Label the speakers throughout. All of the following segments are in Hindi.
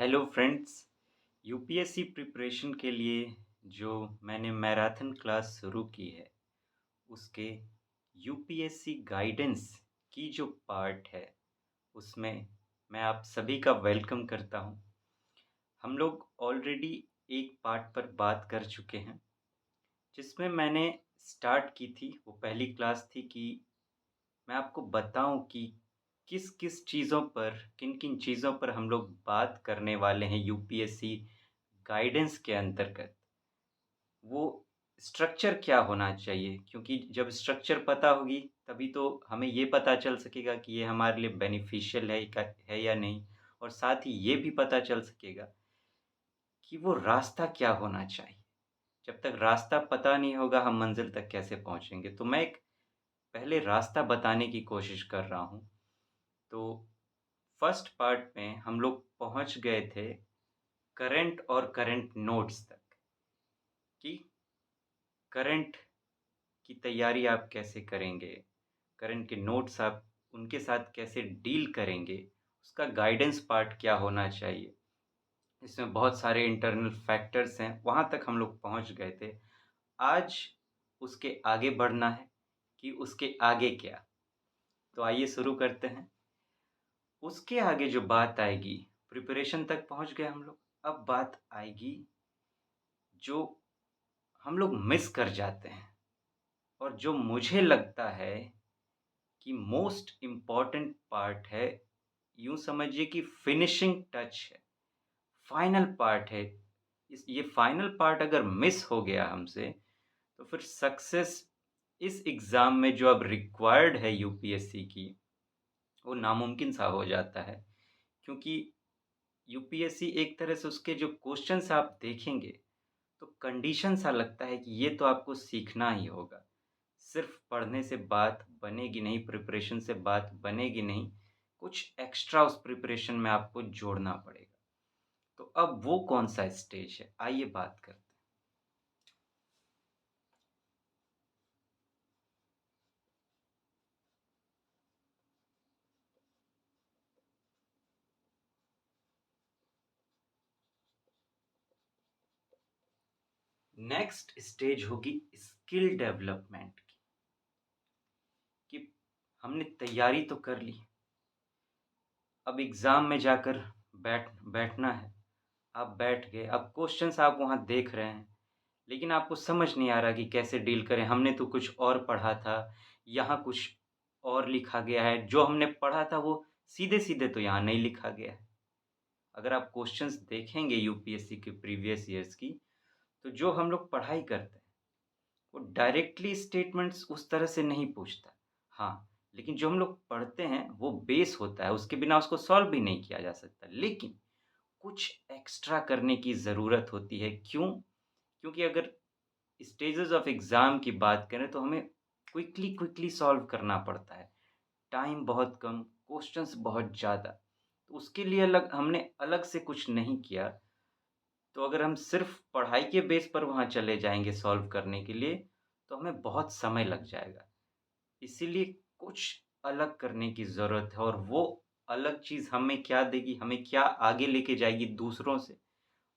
Speaker 1: Hello friends. यूपीएससी प्रिपरेशन के लिए जो मैंने मैराथन क्लास शुरू की है उसके यूपीएससी गाइडेंस की जो पार्ट है उसमें मैं आप सभी का वेलकम करता हूं। हम लोग ऑलरेडी एक पार्ट पर बात कर चुके हैं जिसमें मैंने स्टार्ट की थी। वो पहली क्लास थी कि मैं आपको बताऊं कि किस-किस चीज़ों पर, किन-किन चीज़ों पर हम लोग बात करने वाले हैं यूपीएससी गाइडेंस के अंतर्गत। वो स्ट्रक्चर क्या होना चाहिए, क्योंकि जब स्ट्रक्चर पता होगी तभी तो हमें ये पता चल सकेगा कि ये हमारे लिए बेनिफिशियल है या नहीं, और साथ ही ये भी पता चल सकेगा कि वो रास्ता क्या होना चाहिए। जब तक रास्ता पता नहीं होगा हम मंजिल तक कैसे पहुँचेंगे। तो मैं एक पहले रास्ता बताने की कोशिश कर रहा हूँ। तो फर्स्ट पार्ट में हम लोग पहुँच गए थे करंट और करंट नोट्स तक, कि करंट की तैयारी आप कैसे करेंगे, करंट के नोट्स आप उनके साथ कैसे डील करेंगे, उसका गाइडेंस पार्ट क्या होना चाहिए। इसमें बहुत सारे इंटरनल फैक्टर्स हैं, वहाँ तक हम लोग पहुँच गए थे। आज उसके आगे बढ़ना है कि उसके आगे क्या। तो आइए शुरू करते हैं। उसके आगे जो बात आएगी, प्रिपरेशन तक पहुँच गए हम लोग। अब बात आएगी जो हम लोग मिस कर जाते हैं, और जो मुझे लगता है कि मोस्ट इम्पॉर्टेंट पार्ट है। यूँ समझिए कि फिनिशिंग टच है, फाइनल पार्ट है। इस ये फाइनल पार्ट अगर मिस हो गया हमसे तो फिर सक्सेस इस एग्ज़ाम में जो अब रिक्वायर्ड है यूपीएससी की, वो नामुमकिन सा हो जाता है। क्योंकि यूपीएससी एक तरह से उसके जो क्वेश्चंस आप देखेंगे तो कंडीशन सा लगता है कि ये तो आपको सीखना ही होगा। सिर्फ पढ़ने से बात बनेगी नहीं, प्रिपरेशन से बात बनेगी नहीं, कुछ एक्स्ट्रा उस प्रिपरेशन में आपको जोड़ना पड़ेगा। तो अब वो कौन-सा स्टेज है, आइए बात करते हैं। नेक्स्ट स्टेज होगी स्किल डेवलपमेंट की, कि हमने तैयारी तो कर ली, अब एग्ज़ाम में जाकर बैठना है। आप बैठ गए, अब क्वेश्चंस आप वहाँ देख रहे हैं, लेकिन आपको समझ नहीं आ रहा कि कैसे डील करें। हमने तो कुछ और पढ़ा था, यहाँ कुछ और लिखा गया है। जो हमने पढ़ा था वो सीधे-सीधे तो यहाँ नहीं लिखा गया है। अगर आप क्वेश्चंस देखेंगे यूपीएससी के प्रीवियस ईयर्स की, तो जो हम लोग पढ़ाई करते हैं, वो डायरेक्टली स्टेटमेंट्स उस तरह से नहीं पूछता। हाँ, लेकिन जो हम लोग पढ़ते हैं वो बेस होता है, उसके बिना उसको सॉल्व भी नहीं किया जा सकता। लेकिन कुछ एक्स्ट्रा करने की ज़रूरत होती है। क्यों? क्योंकि अगर स्टेजेस ऑफ एग्ज़ाम की बात करें तो हमें क्विकली क्विकली सॉल्व करना पड़ता है। टाइम बहुत कम, क्वेश्चंस बहुत ज़्यादा। तो उसके लिए हमने अलग से कुछ नहीं किया। तो अगर हम सिर्फ़ पढ़ाई के बेस पर वहाँ चले जाएँगे सॉल्व करने के लिए, तो हमें बहुत समय लग जाएगा। इसीलिए कुछ अलग करने की ज़रूरत है, और वो अलग चीज़ हमें क्या देगी, हमें क्या आगे लेके जाएगी दूसरों से,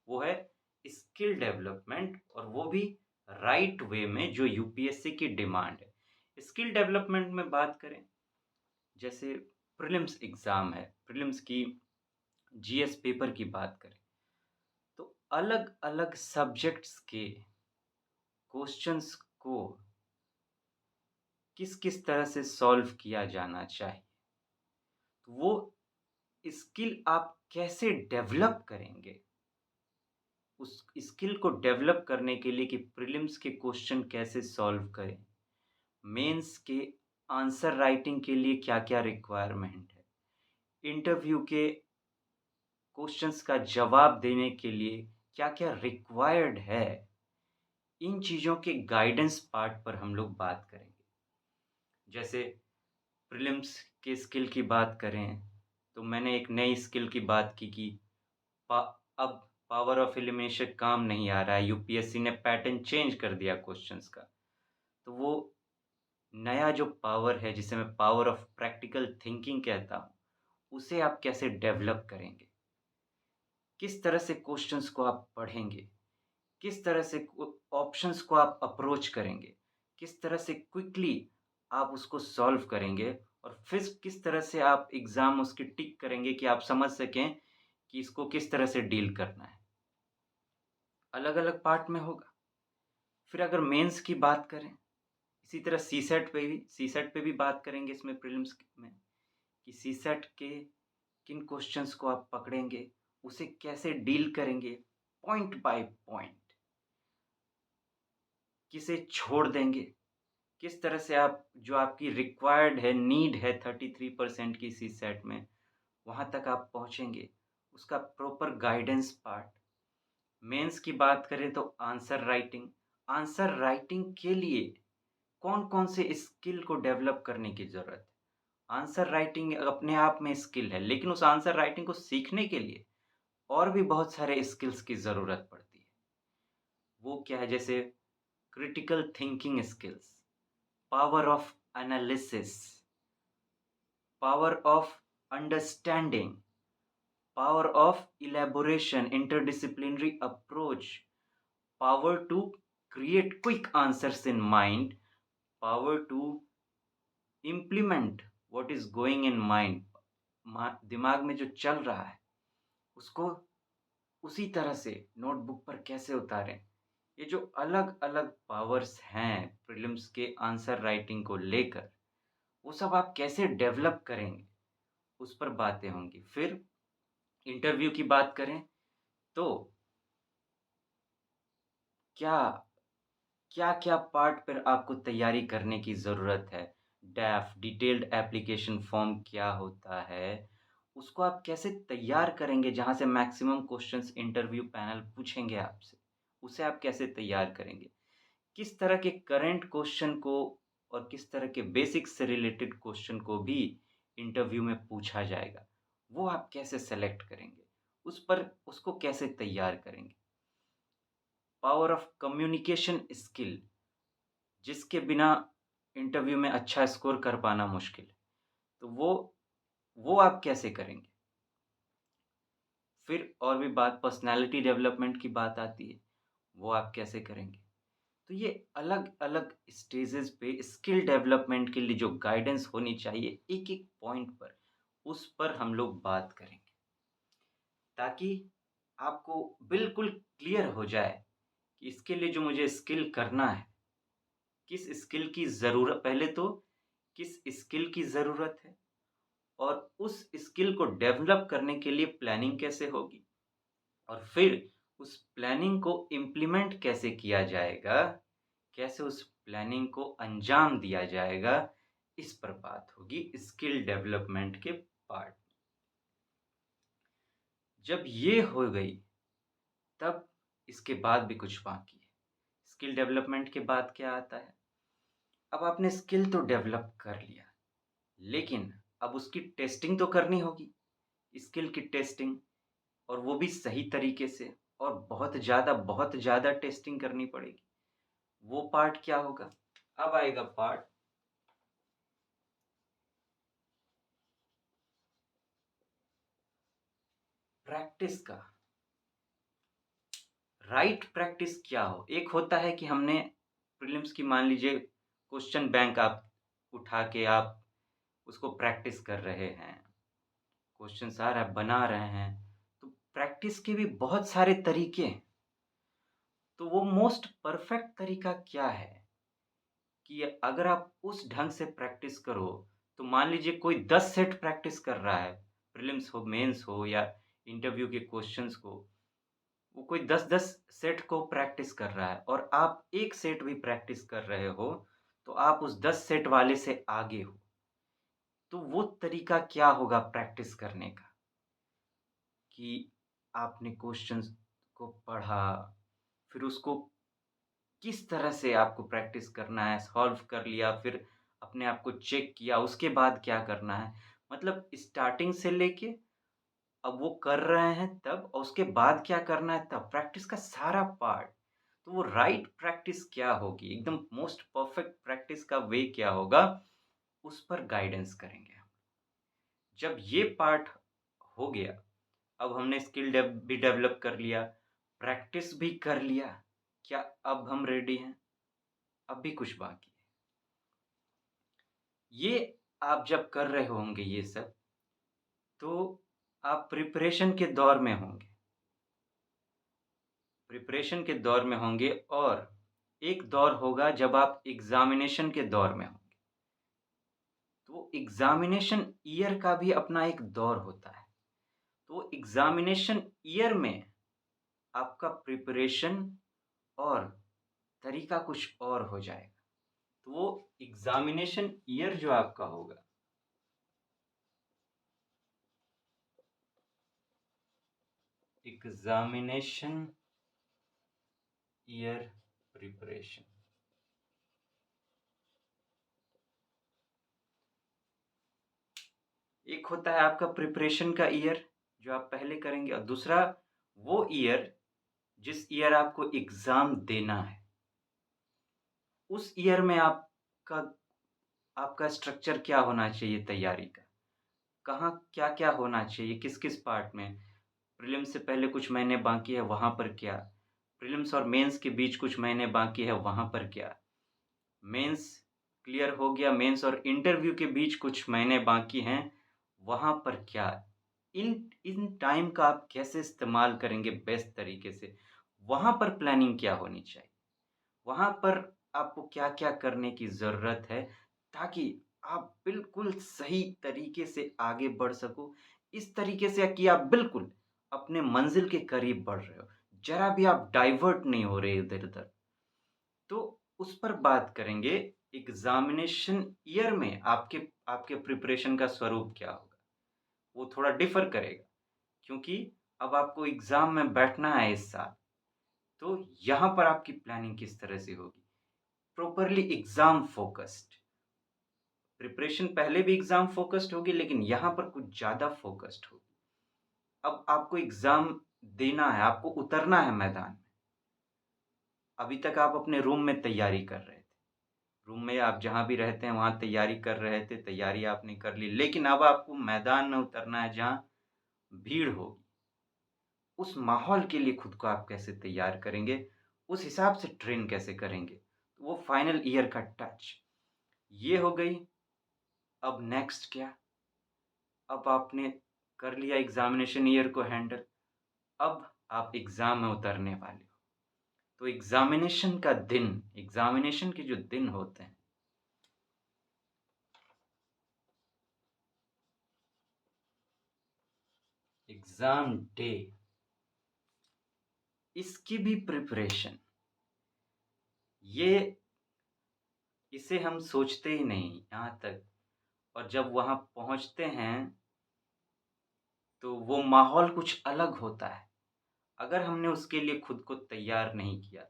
Speaker 1: वो है स्किल डेवलपमेंट, और वो भी राइट वे में जो यूपीएससी की डिमांड है। स्किल डेवलपमेंट में बात करें, जैसे प्रीलिम्स एग्ज़ाम है, प्रीलिम्स की जीएस पेपर की बात करें, तो अलग-अलग सब्जेक्ट्स के क्वेश्चंस को किस-किस तरह से सॉल्व किया जाना चाहिए। तो वो स्किल आप कैसे डेवलप करेंगे? उस स्किल को डेवलप करने के लिए कि प्रीलिम्स के क्वेश्चन कैसे सॉल्व करें, मेंस के आंसर राइटिंग के लिए क्या-क्या रिक्वायरमेंट है, इंटरव्यू के क्वेश्चंस का जवाब देने के लिए क्या-क्या रिक्वायर्ड है, इन चीज़ों के गाइडेंस पार्ट पर हम लोग बात करेंगे। जैसे प्रीलिम्स के स्किल की बात करें, तो मैंने एक नई स्किल की बात की कि पा अब पावर ऑफ एलिमिनेशन काम नहीं आ रहा है, यूपीएससी ने पैटर्न चेंज कर दिया क्वेश्चंस का। तो वो नया जो पावर है जिसे मैं पावर ऑफ प्रैक्टिकल थिंकिंग कहता हूँ, उसे आप कैसे डेवलप करेंगे? किस तरह से क्वेश्चंस को आप पढ़ेंगे, किस तरह से ऑप्शंस को आप अप्रोच करेंगे, किस तरह से क्विकली आप उसको सॉल्व करेंगे और फिर किस तरह से आप एग्ज़ाम उसकी टिक करेंगे कि आप समझ सकें कि इसको किस तरह से डील करना है। अलग-अलग पार्ट में होगा। फिर अगर मेंस की बात करें, इसी तरह सीसेट पे भी बात करेंगे इसमें प्रीलिम्स में कि सीसेट के किन क्वेश्चंस को आप पकड़ेंगे, उसे कैसे डील करेंगे, पॉइंट बाय पॉइंट, किसे छोड़ देंगे, किस तरह से आप जो आपकी रिक्वायर्ड है, नीड है 33% की सीसेट में, वहाँ तक आप पहुँचेंगे। उसका प्रॉपर गाइडेंस पार्ट। मेंस की बात करें तो आंसर राइटिंग के लिए कौन-कौन से स्किल को डेवलप करने की ज़रूरत है। आंसर राइटिंग अपने आप में स्किल है, लेकिन उस आंसर राइटिंग को सीखने के लिए और भी बहुत सारे स्किल्स की ज़रूरत पड़ती है। वो क्या है जैसे critical thinking skills, power of analysis, power of understanding, power of elaboration, interdisciplinary approach, power to create quick answers in mind, power to implement what is going in mind, दिमाग में जो चल रहा है उसको उसी तरह से नोटबुक पर कैसे उतारें। ये जो अलग-अलग पावर्स हैं प्रीलिम्स के आंसर राइटिंग को लेकर, वो सब आप कैसे डेवलप करेंगे, उस पर बातें होंगी। फिर इंटरव्यू की बात करें तो क्या क्या-क्या पार्ट पर आपको तैयारी करने की ज़रूरत है? डैफ डिटेल्ड एप्लीकेशन फॉर्म क्या होता है? उसको आप कैसे तैयार करेंगे जहाँ से मैक्सिमम क्वेश्चंस इंटरव्यू पैनल पूछेंगे आपसे? उसे आप कैसे तैयार करेंगे? किस तरह के करंट क्वेश्चन को और किस तरह के बेसिक्स से रिलेटेड क्वेश्चन को भी इंटरव्यू में पूछा जाएगा, वो आप कैसे सेलेक्ट करेंगे? उस पर उसको कैसे तैयार करेंगे? पावर ऑफ कम्युनिकेशन स्किल जिसके बिना इंटरव्यू में अच्छा स्कोर कर पाना मुश्किल है। तो वो आप कैसे करेंगे? फिर और भी बात पर्सनैलिटी डेवलपमेंट की बात आती है, वो आप कैसे करेंगे? तो ये अलग-अलग स्टेजेज़ पे स्किल डेवलपमेंट के लिए जो गाइडेंस होनी चाहिए एक-एक पॉइंट पर, उस पर हम लोग बात करेंगे। ताकि आपको बिल्कुल क्लियर हो जाए कि इसके लिए जो मुझे स्किल करना है, किस स्किल की ज़रूरत पहले तो किस स्किल की ज़रूरत है और उस स्किल को डेवलप करने के लिए प्लानिंग कैसे होगी और फिर उस प्लानिंग को इम्प्लीमेंट कैसे किया जाएगा, कैसे उस प्लानिंग को अंजाम दिया जाएगा, इस पर बात होगी स्किल डेवलपमेंट के पार्ट। जब ये हो गई, तब इसके बाद भी कुछ बाकी है। स्किल डेवलपमेंट के बाद क्या आता है? अब आपने स्किल तो डेवलप कर लिया, लेकिन अब उसकी टेस्टिंग तो करनी होगी, स्किल की टेस्टिंग और वो भी सही तरीके से और बहुत ज़्यादा टेस्टिंग करनी पड़ेगी। वो पार्ट क्या होगा? अब आएगा पार्ट प्रैक्टिस का। राइट प्रैक्टिस क्या हो? एक होता है कि हमने प्रीलिम्स की मान लीजिए क्वेश्चन बैंक आप उठा के आप उसको प्रैक्टिस कर रहे हैं। क्वेश्चन्स आ रहा है, बना रहे हैं। तो प्रैक्टिस के भी बहुत सारे तरीके हैं। तो वो मोस्ट परफेक्ट तरीका क्या है? कि अगर आप उस ढंग से प्रैक्टिस करो, तो मान लीजिए कोई 10 सेट प्रैक्टिस कर रहा है, प्रीलिम्स हो, मेंस हो या इंटरव्यू के क्वेश्चंस को, वो कोई 10-10 सेट को प्रैक्टिस कर रहा है और आप 1 सेट भी प्रैक्टिस कर रहे हो, तो आप उस 10 सेट वाले से आगे हो। तो वो तरीका क्या होगा प्रैक्टिस करने का? कि आपने क्वेश्चंस को पढ़ा, फिर उसको किस तरह से आपको प्रैक्टिस करना है, सॉल्व कर लिया, फिर अपने आप को चेक किया, उसके बाद क्या करना है। मतलब स्टार्टिंग से लेके अब वो कर रहे हैं तब और उसके बाद क्या करना है तब, प्रैक्टिस का सारा पार्ट। तो वो राइट प्रैक्टिस क्या होगी, एकदम मोस्ट परफेक्ट प्रैक्टिस का वे क्या होगा, उस पर गाइडेंस करेंगे हम। जब ये पार्ट हो गया, अब हमने स्किल भी डेवलप कर लिया, प्रैक्टिस भी कर लिया। क्या अब हम रेडी हैं? अब भी कुछ बाकी है। ये आप जब कर रहे होंगे ये सब, तो आप प्रिपरेशन के दौर में होंगे। प्रिपरेशन के दौर में होंगे और एक दौर होगा जब आप एग्ज़ामिनेशन के दौर में होंगे। तो एग्ज़ामिनेशन ईयर का भी अपना एक दौर होता है। तो एग्ज़ामिनेशन ईयर में आपका प्रिपरेशन और तरीका कुछ और हो जाएगा। तो वो एग्ज़ामिनेशन ईयर जो आपका होगा, एग्ज़ामिनेशन ईयर प्रिपरेशन, एक होता है आपका प्रिपरेशन का ईयर जो आप पहले करेंगे, और दूसरा वो ईयर जिस ईयर आपको एग्ज़ाम देना है। उस ईयर में आपका आपका स्ट्रक्चर क्या होना चाहिए तैयारी का? कहाँ क्या-क्या होना चाहिए, किस-किस पार्ट में? प्रीलिम्स से पहले कुछ महीने बाकी है, वहाँ पर क्या? प्रीलिम्स और मेंस के बीच कुछ महीने बाकी है, वहाँ पर क्या? मेंस क्लियर हो गया, मेंस और इंटरव्यू के बीच कुछ महीने बाकी हैं, वहाँ पर क्या? इन इन टाइम का आप कैसे इस्तेमाल करेंगे बेस्ट तरीके से? वहाँ पर प्लानिंग क्या होनी चाहिए? वहाँ पर आपको क्या-क्या करने की ज़रूरत है, ताकि आप बिल्कुल सही तरीके से आगे बढ़ सको। इस तरीके से कि आप बिल्कुल अपने मंज़िल के करीब बढ़ रहे हो। ज़रा भी आप डाइवर्ट नहीं हो रहे इधर-उधर। तो उस पर बात करेंगे, एग्ज़ामिनेशन ईयर में आपके आपके प्रिपरेशन का स्वरूप क्या होगा? वो थोड़ा डिफ़र करेगा, क्योंकि अब आपको एग्ज़ाम में बैठना है इस साल, तो यहाँ पर आपकी प्लानिंग किस तरह से होगी? Properly exam focused. प्रिपरेशन पहले भी एग्ज़ाम फ़ोकस्ड होगी, लेकिन यहाँ पर कुछ ज़्यादा फ़ोकस्ड होगी। अब आपको एग्ज़ाम देना है, आपको उतरना है मैदान में। अभी तक आप अपने रूम में तैयारी कर रहे थे। रूम में आप जहाँ भी रहते हैं, वहाँ तैयारी कर रहे थे, तैयारी आपने कर ली। लेकिन अब आपको मैदान में उतरना है, जहाँ भीड़ होगी। उस माहौल के लिए खुद को आप कैसे तैयार करेंगे? उस हिसाब से ट्रेन कैसे करेंगे? तो वो फाइनल ईयर का टच, ये हो गई। अब नेक्स्ट क्या? अब आपने कर लिया एग्ज़ामिनेशन ईयर को हैंडल, अब आप एग्ज़ाम में उतरने वाले हो। तो एग्ज़ामिनेशन का दिन, एग्ज़ामिनेशन के जो दिन होते हैं, एग्ज़ाम डे, इसकी भी प्रिपरेशन, ये इसे हम सोचते ही नहीं यहाँ तक, और जब वहाँ पहुँचते हैं, तो वो माहौल कुछ अलग होता है। अगर हमने उसके लिए खुद को तैयार नहीं किया,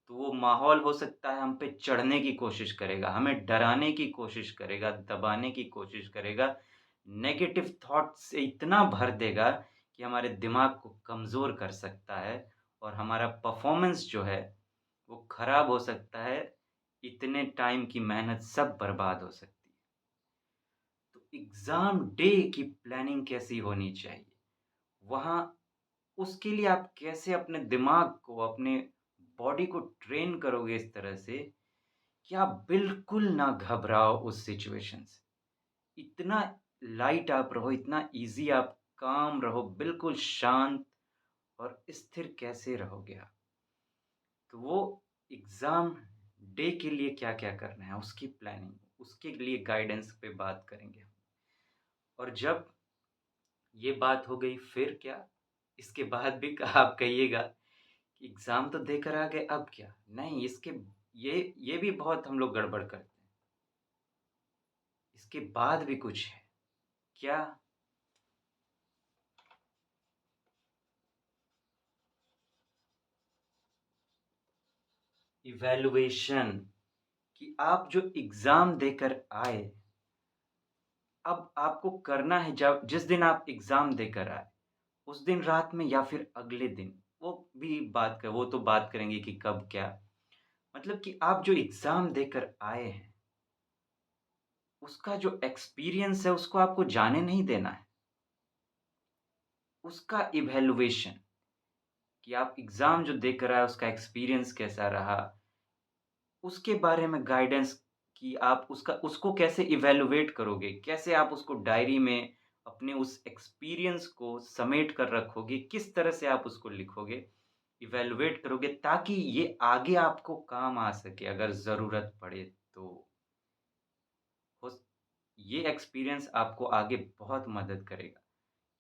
Speaker 1: तो वो माहौल हो सकता है हम पे चढ़ने की कोशिश करेगा, हमें डराने की कोशिश करेगा, दबाने की कोशिश करेगा, नेगेटिव थॉट से इतना भर देगा कि हमारे दिमाग को कमज़ोर कर सकता है, और हमारा परफ़ॉर्मेंस जो है, वो ख़राब हो सकता है। इतने टाइम की मेहनत सब बर्बाद हो सकती है। तो एग्ज़ाम डे की प्लानिंग कैसी होनी चाहिए? वहाँ उसके लिए आप कैसे अपने दिमाग को, अपने बॉडी को ट्रेन करोगे इस तरह से कि आप बिल्कुल ना घबराओ उस सिचुएशन से। इतना लाइट आप रहो, इतना ईज़ी आप काम रहो, बिल्कुल शांत और स्थिर कैसे रहोगे आप? तो वो एग्ज़ाम डे के लिए क्या-क्या करना है, उसकी प्लानिंग, उसके लिए गाइडेंस पे बात करेंगे हम। और जब ये बात हो गई, फिर क्या? इसके बाद भी आप कहिएगा कि एग्ज़ाम तो देकर आ गए, अब क्या? नहीं, इसके ये भी बहुत हम लोग गड़बड़ करते हैं। इसके बाद भी कुछ है। क्या? इवैल्यूएशन, कि आप जो एग्ज़ाम देकर आए, अब आपको करना है, जब जिस दिन आप एग्ज़ाम देकर आए, उस दिन रात में या फिर अगले दिन, वो तो बात करेंगे कि कब क्या। मतलब कि आप जो एग्ज़ाम देकर आए हैं, उसका जो एक्सपीरियंस है, उसको आपको जाने नहीं देना है। उसका इवैल्यूएशन कि आप एग्ज़ाम जो देकर आए उसका एक्सपीरियंस कैसा रहा, उसके बारे में गाइडेंस कि आप उसको कैसे इवैल्यूएट करोगे, कैसे आप उसको डायरी में अपने उस एक्सपीरियंस को समेट कर रखोगे, किस तरह से आप उसको लिखोगे, इवैल्यूएट करोगे ताकि ये आगे आपको काम आ सके अगर ज़रूरत पड़े तो। हो स ये एक्सपीरियंस आपको आगे बहुत मदद करेगा।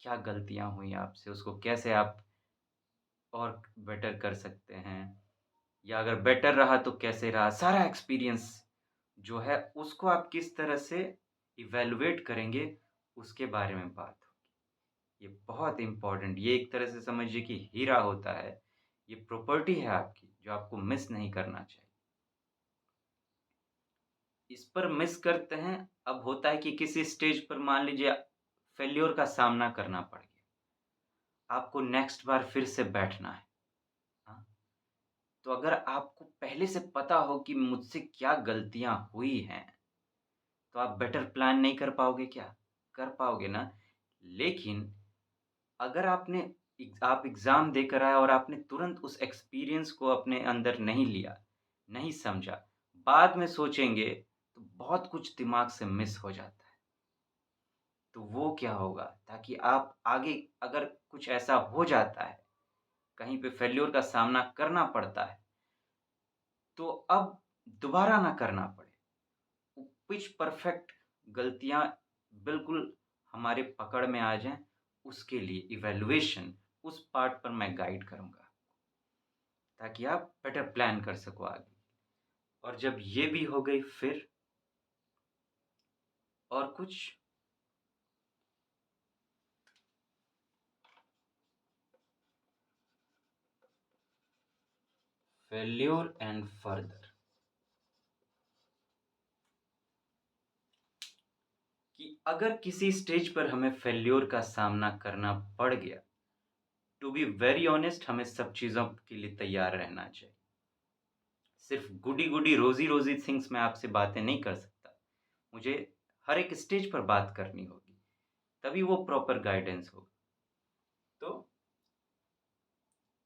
Speaker 1: क्या गलतियाँ हुई आपसे, उसको कैसे आप और बेटर कर सकते हैं या अगर बेटर रहा तो कैसे रहा? सारा एक्सपीरियंस जो है उसको आप किस तरह से इवैल्यूएट करेंगे, उसके बारे में बात होगी। ये बहुत इम्पोर्टेंट ये एक तरह से समझिए कि हीरा होता है। ये प्रॉपर्टी है आपकी जो आपको मिस नहीं करना चाहिए। इस पर मिस करते हैं, अब होता है कि किसी स्टेज पर मान लीजिए फेल्योर का सामना करना पड़ गया। आपको नेक्स्ट बार फिर से बैठना है। हाँ? तो अगर आपको पहले से पता हो कि मुझसे क्या गलतियाँ हुई हैं, तो आप बेटर प्लान नहीं कर पाओगे क्या? कर पाओगे ना। लेकिन अगर आप एग्ज़ाम देकर आए और आपने तुरंत उस एक्सपीरियंस को अपने अंदर नहीं लिया, नहीं समझा, बाद में सोचेंगे तो बहुत कुछ दिमाग से मिस हो जाता है। तो वो क्या होगा ताकि आप आगे अगर कुछ ऐसा हो जाता है, कहीं पे फेल्योर का सामना करना पड़ता है, तो अब दोबारा ना करना पड़े। वो पिच परफेक्ट गलतियाँ बिल्कुल हमारे पकड़ में आ जाएँ, उसके लिए इवैल्यूएशन उस पार्ट पर मैं गाइड करूँगा, ताकि आप बेटर प्लान कर सको आगे। और जब ये भी हो गई फिर और कुछ फेल्योर एंड फर्दर कि अगर किसी स्टेज पर हमें फेल्योर का सामना करना पड़ गया, टू बी वेरी ऑनेस्ट हमें सब चीज़ों के लिए तैयार रहना चाहिए। सिर्फ़ गुडी-गुडी, रोज़ी-रोज़ी थिंग्स मैं आपसे बातें नहीं कर सकता। मुझे हर एक स्टेज पर बात करनी होगी, तभी वो प्रॉपर गाइडेंस होगा। तो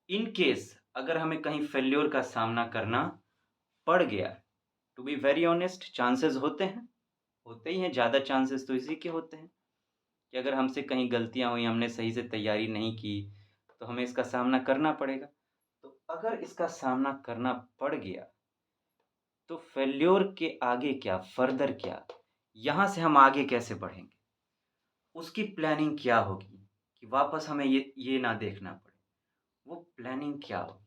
Speaker 1: इन केस अगर हमें कहीं फेल्योर का सामना करना पड़ गया, to be very honest chances होते हैं, होते ही हैं, ज़्यादा चांसेस तो इसी के होते हैं कि अगर हमसे कहीं गलतियाँ हुई, हमने सही से तैयारी नहीं की, तो हमें इसका सामना करना पड़ेगा। तो अगर इसका सामना करना पड़ गया, तो फेल्योर के आगे क्या, फर्दर क्या? यहाँ से हम आगे कैसे बढ़ेंगे? उसकी प्लानिंग क्या होगी कि वापस हमें ये ना देखना पड़े। वो प्लानिंग क्या होगी?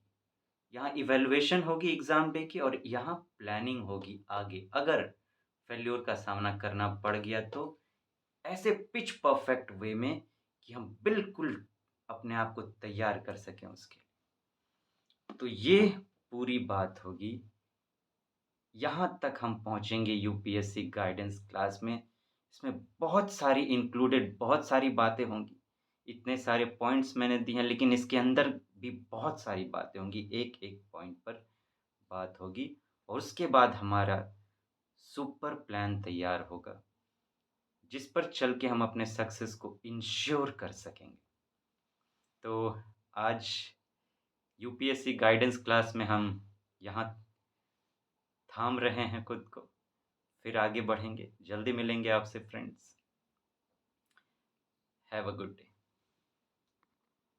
Speaker 1: यहाँ इवैल्यूएशन होगी एग्ज़ाम डे की और यहाँ प्लानिंग होगी आगे। अगर फेल्योर का सामना करना पड़ गया तो ऐसे पिच परफेक्ट वे में कि हम बिल्कुल अपने आप को तैयार कर सकें उसके लिए। तो ये पूरी बात होगी। यहाँ तक हम पहुँचेंगे यूपीएससी गाइडेंस क्लास में। इसमें बहुत सारी इंक्लूडेड बहुत सारी बातें होंगी। इतने सारे पॉइंट्स मैंने दिए हैं लेकिन इसके अंदर भी बहुत सारी बातें होंगी। एक-एक पॉइंट पर बात होगी और उसके बाद हमारा सुपर प्लान तैयार होगा, जिस पर चल के हम अपने सक्सेस को इंश्योर कर सकेंगे। तो आज यूपीएससी गाइडेंस क्लास में हम यहाँ थाम रहे हैं खुद को, फिर आगे बढ़ेंगे। जल्दी मिलेंगे आपसे friends. Have a good day.